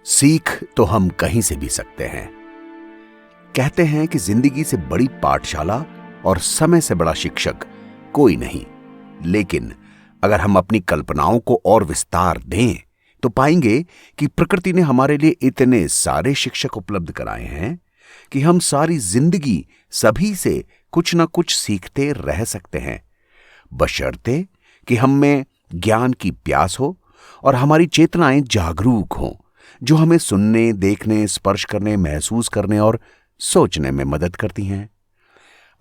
सीख तो हम कहीं से भी सकते हैं। कहते हैं कि जिंदगी से बड़ी पाठशाला और समय से बड़ा शिक्षक कोई नहीं। लेकिन अगर हम अपनी कल्पनाओं को और विस्तार दें तो पाएंगे कि प्रकृति ने हमारे लिए इतने सारे शिक्षक उपलब्ध कराए हैं कि हम सारी जिंदगी सभी से कुछ ना कुछ सीखते रह सकते हैं, बशर्ते कि हम में ज्ञान की प्यास हो और हमारी चेतनाएं जागरूक हों, जो हमें सुनने, देखने, स्पर्श करने, महसूस करने और सोचने में मदद करती हैं।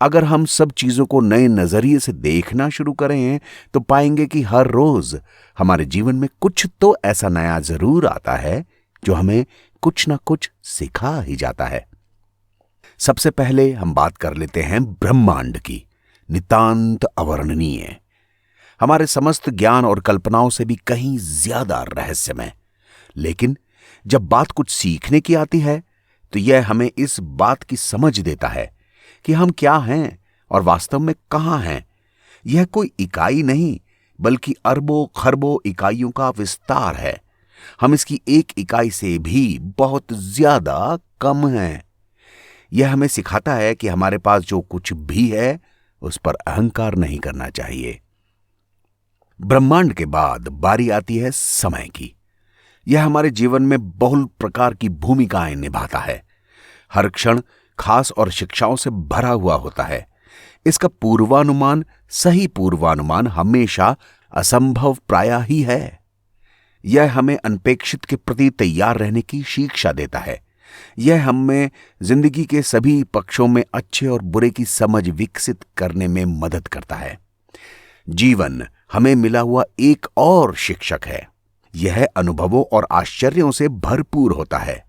अगर हम सब चीजों को नए नजरिए से देखना शुरू करें तो पाएंगे कि हर रोज हमारे जीवन में कुछ तो ऐसा नया जरूर आता है जो हमें कुछ ना कुछ सिखा ही जाता है। सबसे पहले हम बात कर लेते हैं ब्रह्मांड की, नितांत अवर्णनीय, हमारे समस्त ज्ञान और कल्पनाओं से भी कहीं ज्यादा रहस्यमय। लेकिन जब बात कुछ सीखने की आती है तो यह हमें इस बात की समझ देता है कि हम क्या हैं और वास्तव में कहां हैं। यह कोई इकाई नहीं बल्कि अरबों खरबों इकाइयों का विस्तार है। हम इसकी एक इकाई से भी बहुत ज्यादा कम हैं। यह हमें सिखाता है कि हमारे पास जो कुछ भी है उस पर अहंकार नहीं करना चाहिए। ब्रह्मांड के बाद बारी आती है समय की। यह हमारे जीवन में बहुल प्रकार की भूमिकाएं निभाता है। हर क्षण खास और शिक्षाओं से भरा हुआ होता है। इसका पूर्वानुमान, सही पूर्वानुमान हमेशा असंभव प्रायः ही है। यह हमें अनपेक्षित के प्रति तैयार रहने की शिक्षा देता है। यह हमें जिंदगी के सभी पक्षों में अच्छे और बुरे की समझ विकसित करने में मदद करता है। जीवन हमें मिला हुआ एक और शिक्षक है। यह अनुभवों और आश्चर्यों से भरपूर होता है।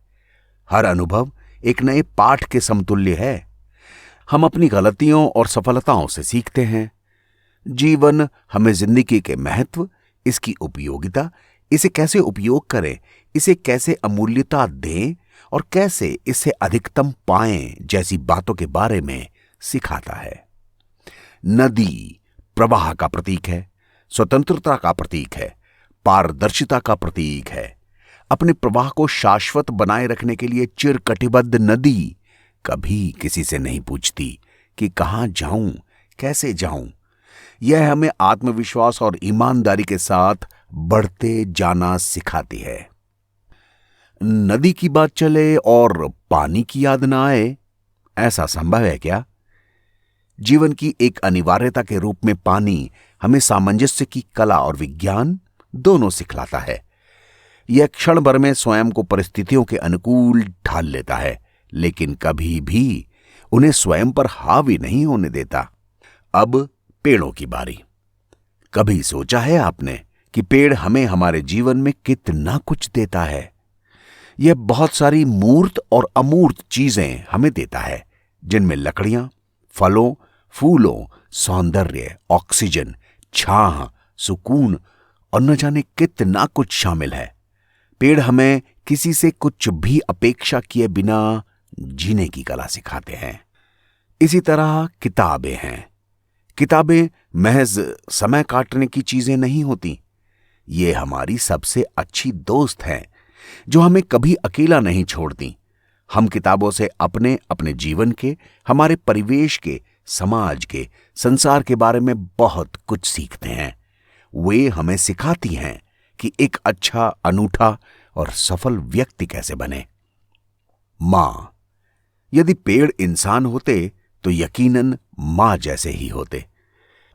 हर अनुभव एक नए पाठ के समतुल्य है। हम अपनी गलतियों और सफलताओं से सीखते हैं। जीवन हमें जिंदगी के महत्व, इसकी उपयोगिता, इसे कैसे उपयोग करें, इसे कैसे अमूल्यता दें और कैसे इसे अधिकतम पाएं जैसी बातों के बारे में सिखाता है। नदी प्रवाह का प्रतीक है, स्वतंत्रता का प्रतीक है, पारदर्शिता का प्रतीक है। अपने प्रवाह को शाश्वत बनाए रखने के लिए चिरकटिबद्ध नदी कभी किसी से नहीं पूछती कि कहां जाऊं, कैसे जाऊं। यह हमें आत्मविश्वास और ईमानदारी के साथ बढ़ते जाना सिखाती है। नदी की बात चले और पानी की याद ना आए, ऐसा संभव है क्या? जीवन की एक अनिवार्यता के रूप में पानी हमें सामंजस्य की कला और विज्ञान दोनों सिखलाता है। यह क्षण भर में स्वयं को परिस्थितियों के अनुकूल ढाल लेता है, लेकिन कभी भी उन्हें स्वयं पर हावी नहीं होने देता। अब पेड़ों की बारी। कभी सोचा है आपने कि पेड़ हमें हमारे जीवन में कितना कुछ देता है? यह बहुत सारी मूर्त और अमूर्त चीजें हमें देता है, जिनमें लकड़ियां, फलों, फूलों, सौंदर्य, ऑक्सीजन, छाह, सुकून और न जाने कितना कुछ शामिल है। पेड़ हमें किसी से कुछ भी अपेक्षा किए बिना जीने की कला सिखाते हैं। इसी तरह किताबें हैं। किताबें महज समय काटने की चीजें नहीं होती। ये हमारी सबसे अच्छी दोस्त हैं जो हमें कभी अकेला नहीं छोड़ती। हम किताबों से अपने अपने जीवन के, हमारे परिवेश के, समाज के, संसार के बारे में बहुत कुछ सीखते हैं। वे हमें सिखाती हैं कि एक अच्छा, अनूठा और सफल व्यक्ति कैसे बने। मां, यदि पेड़ इंसान होते तो यकीनन मां जैसे ही होते।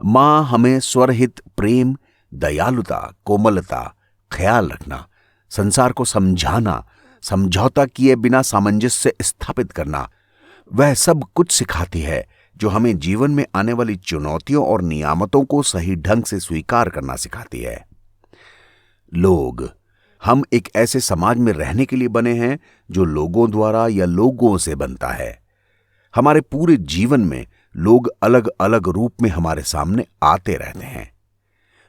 मां हमें स्वरहित प्रेम, दयालुता, कोमलता, ख्याल रखना, संसार को समझाना, समझौता किए बिना सामंजस्य स्थापित करना, वह सब कुछ सिखाती है जो हमें जीवन में आने वाली चुनौतियों और नियामतों को सही ढंग से स्वीकार करना सिखाती है। लोग, हम एक ऐसे समाज में रहने के लिए बने हैं जो लोगों द्वारा या लोगों से बनता है। हमारे पूरे जीवन में लोग अलग अलग रूप में हमारे सामने आते रहते हैं।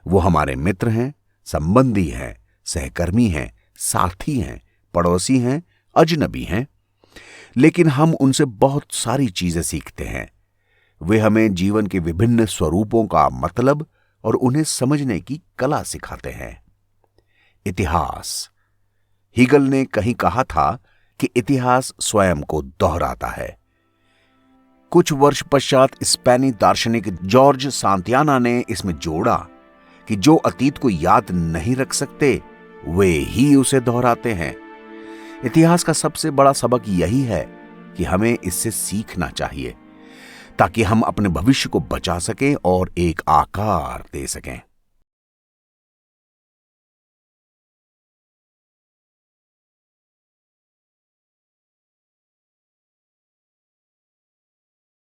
वो हमारे मित्र हैं, संबंधी हैं, सहकर्मी हैं, साथी हैं, पड़ोसी हैं, अजनबी हैं। लेकिन हम उनसे बहुत सारी चीजें सीखते हैं। वे हमें जीवन के विभिन्न स्वरूपों का मतलब और उन्हें समझने की कला सिखाते हैं। इतिहास, हीगल ने कहीं कहा था कि इतिहास स्वयं को दोहराता है। कुछ वर्ष पश्चात स्पेनी दार्शनिक जॉर्ज सांतियाना ने इसमें जोड़ा कि जो अतीत को याद नहीं रख सकते वे ही उसे दोहराते हैं। इतिहास का सबसे बड़ा सबक यही है कि हमें इससे सीखना चाहिए ताकि हम अपने भविष्य को बचा सकें और एक आकार दे सकें।